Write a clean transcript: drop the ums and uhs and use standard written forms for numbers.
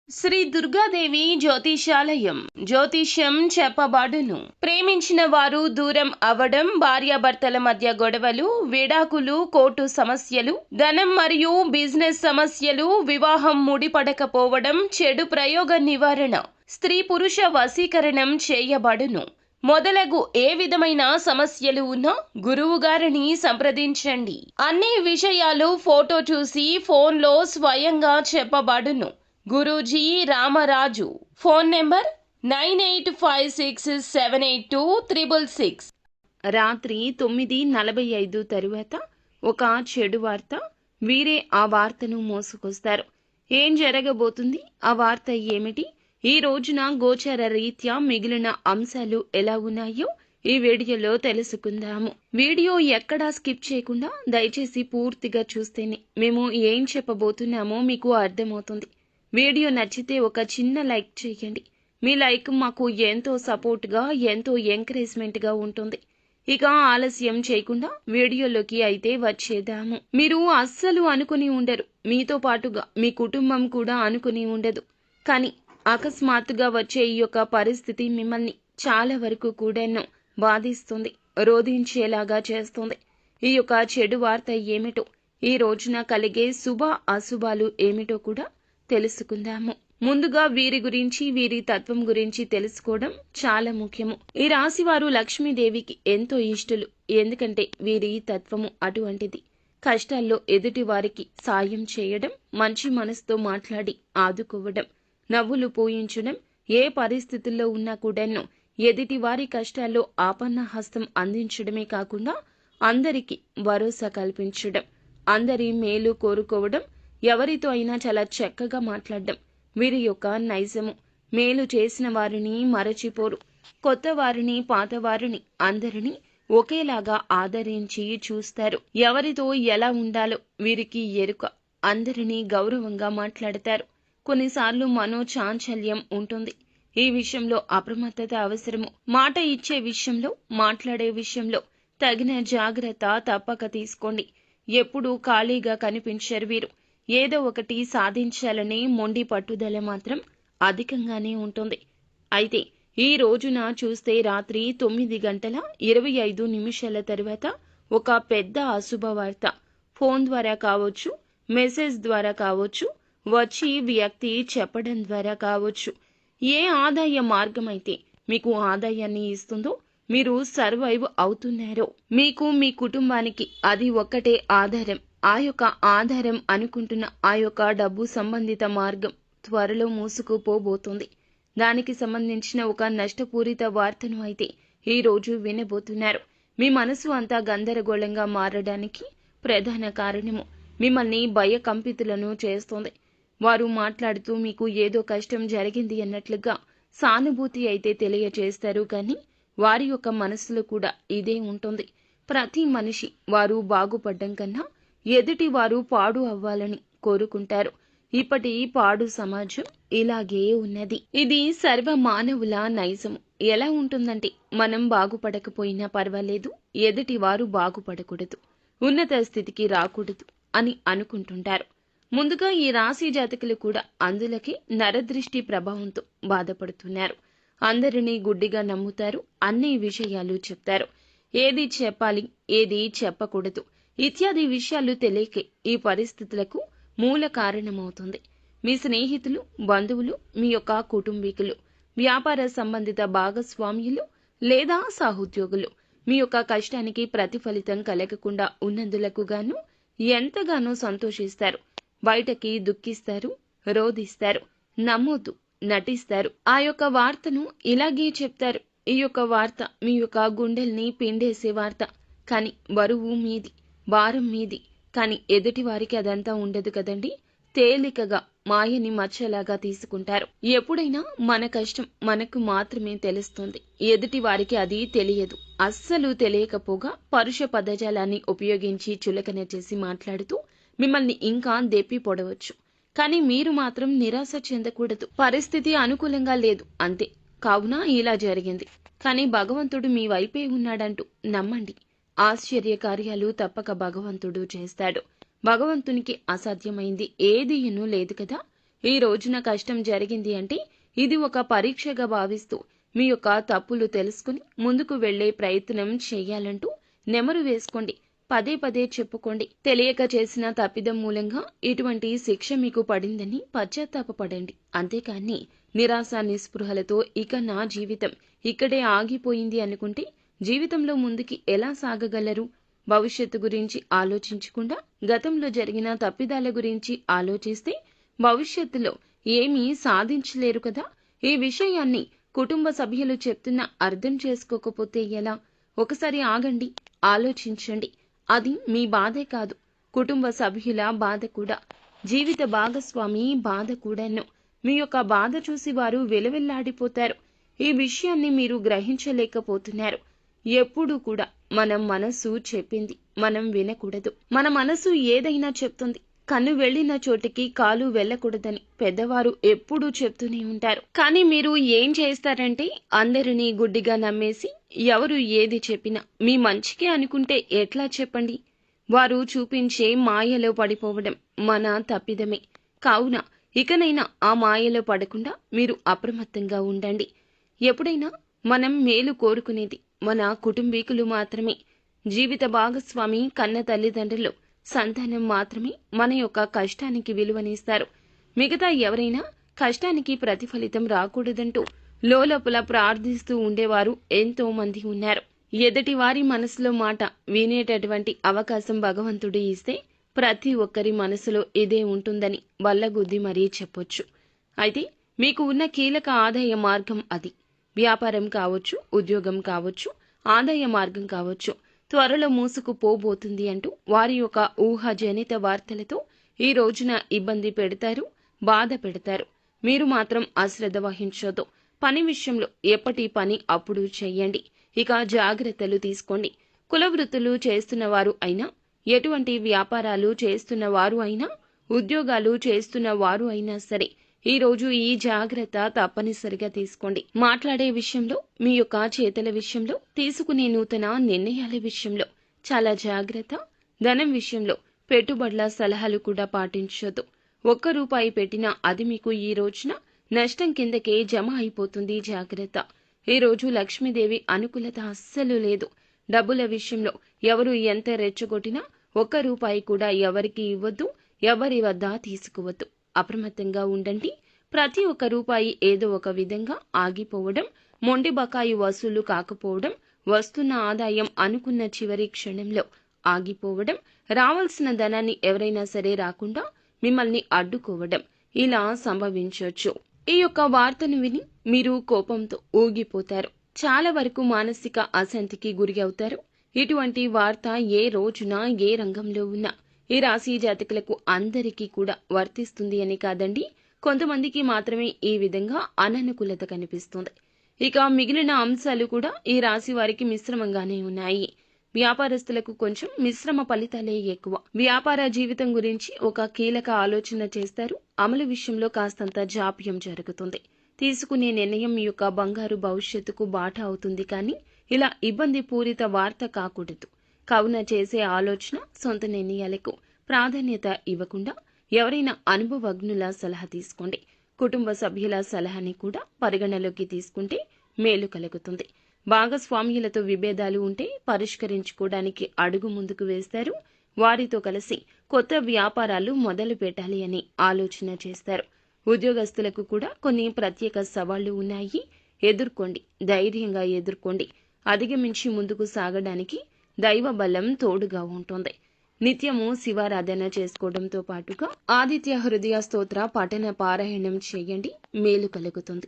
శ్రీ దుర్గాదేవి జ్యోతిషాలయం జ్యోతిష్యం చెప్పబడును. ప్రేమించిన వారు దూరం అవ్వడం, భార్యాభర్తల మధ్య గొడవలు, విడాకులు, కోర్టు సమస్యలు, ధనం మరియు బిజినెస్ సమస్యలు, వివాహం ముడిపడకపోవడం, చెడు ప్రయోగ నివారణ, స్త్రీ పురుష వశీకరణం చేయబడును. మొదలగు ఏ విధమైన సమస్యలు ఉన్నా గురువు గారిని సంప్రదించండి. అన్ని విషయాలు ఫోటో చూసి ఫోన్లో స్వయంగా చెప్పబడును. గురూజీ రామరాజు. Phone number 9856782666. రాత్రి 9:45 తరువాత ఒక చెడు వార్త. వీరే ఆ వార్తను మోసుకొస్తారు. ఏం జరగబోతుంది? ఆ వార్త ఏమిటి? ఈ రోజున గోచర రీత్యా మిగిలిన అంశాలు ఎలా ఉన్నాయో ఈ వీడియోలో తెలుసుకుందాము. వీడియో ఎక్కడా స్కిప్ చేయకుండా దయచేసి పూర్తిగా చూస్తేనే మేము ఏం చెప్పబోతున్నామో మీకు అర్థమవుతుంది. వీడియో నచ్చితే ఒక చిన్న లైక్ చేయండి. మీ లైక్ మాకు ఎంతో సపోర్ట్గా, ఎంతో ఎంకరేజ్మెంట్గా ఉంటుంది. ఇక ఆలస్యం చేయకుండా వీడియోలోకి అయితే వచ్చేద్దాము. మీరు అస్సలు అనుకుని ఉండరు, మీతో పాటుగా మీ కుటుంబం కూడా అనుకుని ఉండదు. కానీ అకస్మాత్తుగా వచ్చే ఈ యొక్క పరిస్థితి మిమ్మల్ని చాలా వరకు కూడాను బాధిస్తుంది, రోధించేలాగా చేస్తుంది. ఈ యొక్క చెడు వార్త ఏమిటో, ఈ రోజున కలిగే శుభ అశుభాలు ఏమిటో కూడా తెలుసుకుందాము. ముందుగా వీరి గురించి, వీరి తత్వం గురించి తెలుసుకోవడం చాలా ముఖ్యము. ఈ రాశి వారు లక్ష్మీదేవికి ఎంతో ఇష్టలు. ఎందుకంటే వీరి తత్వము అటువంటిది. కష్టాల్లో ఎదుటి వారికి సాయం చేయడం, మంచి మనసుతో మాట్లాడి ఆదుకోవడం, నవ్వులు పూయించడం, ఏ పరిస్థితుల్లో ఉన్నా కూడాను ఎదుటి వారి కష్టాల్లో ఆపన్న హస్తం అందించడమే కాకుండా అందరికీ భరోసా కల్పించడం, అందరి మేలు కోరుకోవడం, ఎవరితో అయినా చాలా చక్కగా మాట్లాడడం వీరి యొక్క నైజము. మేలు చేసిన వారిని మరచిపోరు. కొత్త వారిని, పాత వారిని అందరినీ ఒకేలాగా ఆదరించి చూస్తారు. ఎవరితో ఎలా ఉండాలో వీరికి ఎరుక. అందరినీ గౌరవంగా మాట్లాడతారు. కొన్నిసార్లు మనోచాంచల్యం ఉంటుంది. ఈ విషయంలో అప్రమత్తత అవసరము. మాట ఇచ్చే విషయంలో, మాట్లాడే విషయంలో తగిన జాగ్రత్త తప్పక తీసుకోండి. ఎప్పుడూ ఖాళీగా కనిపించరు వీరు. ఏదో ఒకటి సాధించాలనే మొండి పట్టుదల మాత్రం అధికంగానే ఉంటుంది. అయితే ఈ రోజున చూస్తే రాత్రి 9:25 తరువాత ఒక పెద్ద అశుభవార్త ఫోన్ ద్వారా కావచ్చు, మెసేజ్ ద్వారా కావచ్చు, వచ్చి వ్యక్తి చెప్పడం ద్వారా కావచ్చు. ఏ ఆదాయ మార్గం అయితే మీకు ఆదాయాన్ని ఇస్తుందో, మీరు సర్వైవ్ అవుతున్నారో, మీకు మీ కుటుంబానికి అది ఒక్కటే ఆధారం. ఆ యొక్క ఆధారం అనుకుంటున్న ఆ యొక్క డబ్బు సంబంధిత మార్గం త్వరలో మూసుకుపోబోతుంది. దానికి సంబంధించిన ఒక నష్టపూరిత వార్తను అయితే ఈ రోజు వినబోతున్నారు. మీ మనసు అంతా గందరగోళంగా మారడానికి ప్రధాన కారణము మిమ్మల్ని భయకంపితులను చేస్తోంది. వారు మాట్లాడుతూ మీకు ఏదో కష్టం జరిగింది అన్నట్లుగా సానుభూతి అయితే తెలియజేస్తారు. కానీ వారి యొక్క మనసులో కూడా ఇదే ఉంటుంది. ప్రతి మనిషి వారు బాగుపడ్డం కన్నా ఎదుటి వారు పాడు అవ్వాలని కోరుకుంటారు. ఇప్పటి పాడు సమాజం ఇలాగే ఉన్నది. ఇది సర్వ మానవుల నైజము. ఎలా ఉంటుందంటే, మనం బాగుపడకపోయినా పర్వాలేదు, ఎదుటి వారు బాగుపడకూడదు, ఉన్నత స్థితికి రాకూడదు అని అనుకుంటుంటారు. ముందుగా ఈ రాశి జాతకులు కూడా అందులకే నరదృష్టి ప్రభావంతో బాధపడుతున్నారు. అందరినీ గుడ్డిగా నమ్ముతారు. అన్ని విషయాలు చెప్తారు. ఏది చెప్పాలి, ఏది చెప్పకూడదు ఇత్యాది విషయాలు తెలియకే ఈ పరిస్థితులకు మూల కారణమవుతుంది. మీ స్నేహితులు, బంధువులు, మీ యొక్క కుటుంబీకులు, వ్యాపార సంబంధిత భాగస్వామ్యులు లేదా సహోద్యోగులు మీ యొక్క కష్టానికి ప్రతిఫలితం కలగకుండా ఉన్నందులకు గాను ఎంతగానో సంతోషిస్తారు. బయటకి దుఃఖిస్తారు, రోధిస్తారు, నమ్మొద్దు, నటిస్తారు. ఆ యొక్క వార్తను ఇలాగే చెప్తారు. ఈ యొక్క వార్త మీ యొక్క గుండెల్ని పిండేసే వార్త. కానీ బరువు మీది, భారం మీది. కానీ ఎదుటి వారికి అదంతా ఉండదు కదండి. తేలికగా మాయని మచ్చలాగా తీసుకుంటారు. ఎప్పుడైనా మన కష్టం మనకు మాత్రమే తెలుస్తుంది. ఎదుటి వారికి అది తెలియదు. అస్సలు తెలియకపోగా పరుష పదజాలాన్ని ఉపయోగించి చులకన చేసి మాట్లాడుతూ మిమ్మల్ని ఇంకా దెప్పి పొడవచ్చు. కానీ మీరు మాత్రం నిరాశ చెందకూడదు. పరిస్థితి అనుకూలంగా లేదు అంతే. కావున ఇలా జరిగింది. కానీ భగవంతుడు మీ వైపే ఉన్నాడంటూ నమ్మండి. ఆశ్చర్య కార్యాలు తప్పక భగవంతుడు చేస్తాడు. భగవంతునికి అసాధ్యమైంది ఏదీనూ లేదు కదా. ఈ రోజున కష్టం జరిగింది అంటే ఇది ఒక పరీక్షగా భావిస్తూ మీ యొక్క తప్పులు తెలుసుకుని ముందుకు వెళ్లే ప్రయత్నం చేయాలంటూ నెమరు వేసుకోండి. పదే పదే చెప్పుకోండి. తెలియక చేసిన తప్పిదం మూలంగా ఇటువంటి శిక్ష మీకు పడిందని పశ్చాత్తాపపడండి. అంతేకాని నిరాశ నిస్పృహలతో ఇక నా జీవితం ఇక్కడే ఆగిపోయింది అనుకుంటే జీవితంలో ముందుకి ఎలా సాగగలరు? భవిష్యత్తు గురించి ఆలోచించకుండా గతంలో జరిగిన తప్పిదాల గురించి ఆలోచిస్తే భవిష్యత్తులో ఏమీ సాధించలేరు కదా. ఈ విషయాన్ని కుటుంబ సభ్యులు చెప్తున్నా అర్థం చేసుకోకపోతే ఎలా? ఒకసారి ఆగండి, ఆలోచించండి. అది మీ బాధే కాదు, కుటుంబ సభ్యుల బాధ కూడా, జీవిత భాగస్వామి బాధ కూడాను. మీ యొక్క బాధ చూసి వారు వెలవెల్లాడిపోతారు. ఈ విషయాన్ని మీరు గ్రహించలేకపోతున్నారు. ఎప్పుడూ కూడా మన మనసు చెప్పింది మనం వినకూడదు. మన మనసు ఏదైనా చెప్తుంది. కన్ను వెళ్లిన చోటికి కాలు వెళ్ళకూడదని పెద్దవారు ఎప్పుడూ చెప్తూనే ఉంటారు. కానీ మీరు ఏం చేస్తారంటే అందరినీ గుడ్డిగా నమ్మేసి ఎవరు ఏది చెప్పినా మీ మంచికే అనుకుంటే ఎట్లా చెప్పండి? వారు చూపించే మాయలో పడిపోవడం మన తప్పిదమే. కావున ఇకనైనా ఆ మాయలో పడకుండా మీరు అప్రమత్తంగా ఉండండి. ఎప్పుడైనా మనం మేలు కోరుకునేది మన కుటుంబీకులు మాత్రమే. జీవిత భాగస్వామి, కన్న తల్లిదండ్రులు, సంతానం మాత్రమే మన యొక్క కష్టానికి విలువనిస్తారు. మిగతా ఎవరైనా కష్టానికి ప్రతిఫలితం రాకూడదంటూ లోలోపల ప్రార్థిస్తూ ఉండేవారు ఎంతో మంది ఉన్నారు. ఎదుటివారి మనసులో మాట వినేటటువంటి అవకాశం భగవంతుడు ఇస్తే ప్రతి ఒక్కరి మనసులో ఇదే ఉంటుందని బల్లగుద్ది మరీ చెప్పొచ్చు. అయితే మీకు ఉన్న కీలక ఆదాయ మార్గం అది. వ్యాపారం కావచ్చు, ఉద్యోగం కావచ్చు, ఆదాయ మార్గం కావచ్చు త్వరలో మూసుకుపోబోతుంది అంటూ వారి యొక్క ఊహాజనిత వార్తలతో ఈ రోజున ఇబ్బంది పెడతారు, బాధ పెడతారు. మీరు మాత్రం అశ్రద్ధ వహించొద్దు. పని విషయంలో ఎప్పటి పని అప్పుడు చెయ్యండి. ఇక జాగ్రత్తలు తీసుకోండి. కుల వృత్తులు చేస్తున్న వారు అయినా, ఎటువంటి వ్యాపారాలు చేస్తున్న వారు అయినా, ఉద్యోగాలు చేస్తున్న వారు అయినా సరే ఈ రోజు ఈ జాగ్రత్త తప్పనిసరిగా తీసుకోండి. మాట్లాడే విషయంలో, మీ యొక్క చేతల విషయంలో, తీసుకునే నూతన నిర్ణయాల విషయంలో చాలా జాగ్రత్త. ధనం విషయంలో పెట్టుబడుల సలహాలు కూడా పాటించొద్దు. ₹1 పెట్టినా అది మీకు ఈ రోజున నష్టం కిందకే జమ అయిపోతుంది. జాగ్రత్త. ఈ రోజు లక్ష్మీదేవి అనుకూలత అస్సలు లేదు. డబ్బుల విషయంలో ఎవరు ఎంత రెచ్చగొట్టినా ₹1 కూడా ఎవరికి ఇవ్వద్దు, ఎవరి వద్ద తీసుకోవద్దు. అప్రమత్తంగా ఉండండి. ప్రతి ఒక్క రూపాయి ఏదో ఒక విధంగా ఆగిపోవడం, మొండి బకాయి వసూలు కాకపోవడం, వస్తున్న ఆదాయం అనుకున్న చివరి క్షణంలో ఆగిపోవడం, రావాల్సిన ధనాన్ని ఎవరైనా సరే రాకుండా మిమ్మల్ని అడ్డుకోవడం ఇలా సంభవించవచ్చు. ఈ యొక్క వార్తను విని మీరు కోపంతో ఊగిపోతారు. చాలా వరకు మానసిక అశాంతికి గురి అవుతారు. ఇటువంటి వార్త ఏ రోజున ఏ రంగంలో ఉన్నా ఈ రాశి జాతకులకు అందరికీ కూడా వర్తిస్తుంది అని కాదండి, కొంతమందికి మాత్రమే ఈ విధంగా అననుకూలత కనిపిస్తుంది. ఇక మిగిలిన అంశాలు కూడా ఈ రాశి వారికి మిశ్రమంగానే ఉన్నాయి. వ్యాపారస్తులకు కొంచెం మిశ్రమ ఫలితాలే ఎక్కువ. వ్యాపార జీవితం గురించి ఒక కీలక ఆలోచన చేస్తారు. అమలు విషయంలో కాస్తంత జాప్యం జరుగుతుంది. తీసుకునే నిర్ణయం మీ యొక్క బంగారు భవిష్యత్తుకు బాట అవుతుంది. కానీ ఇలా ఇబ్బంది పూరిత వార్త కాకూడదు. కావున చేసే ఆలోచన, సొంత నిర్ణయాలకు ప్రాధాన్యత ఇవ్వకుండా ఎవరైనా అనుభవజ్ఞుల సలహా తీసుకోండి. కుటుంబ సభ్యుల సలహాని కూడా పరిగణలోకి తీసుకుంటే మేలు కలుగుతుంది. భాగస్వామ్యులతో విభేదాలు ఉంటే పరిష్కరించుకోవడానికి అడుగు ముందుకు వేస్తారు. వారితో కలిసి కొత్త వ్యాపారాలు మొదలు పెట్టాలి అని ఆలోచన చేస్తారు. ఉద్యోగస్తులకు కూడా కొన్ని ప్రత్యేక సవాళ్లు ఉన్నాయి. ఎదుర్కోండి, ధైర్యంగా ఎదుర్కోండి. అధిగమించి ముందుకు సాగడానికి దైవ బలం తోడుగా ఉంటుంది. నిత్యము శివారాధన చేసుకోవడంతో పాటుగా ఆదిత్య హృదయ స్తోత్ర పఠన పారాయణం చేయండి. మేలు కలుగుతుంది.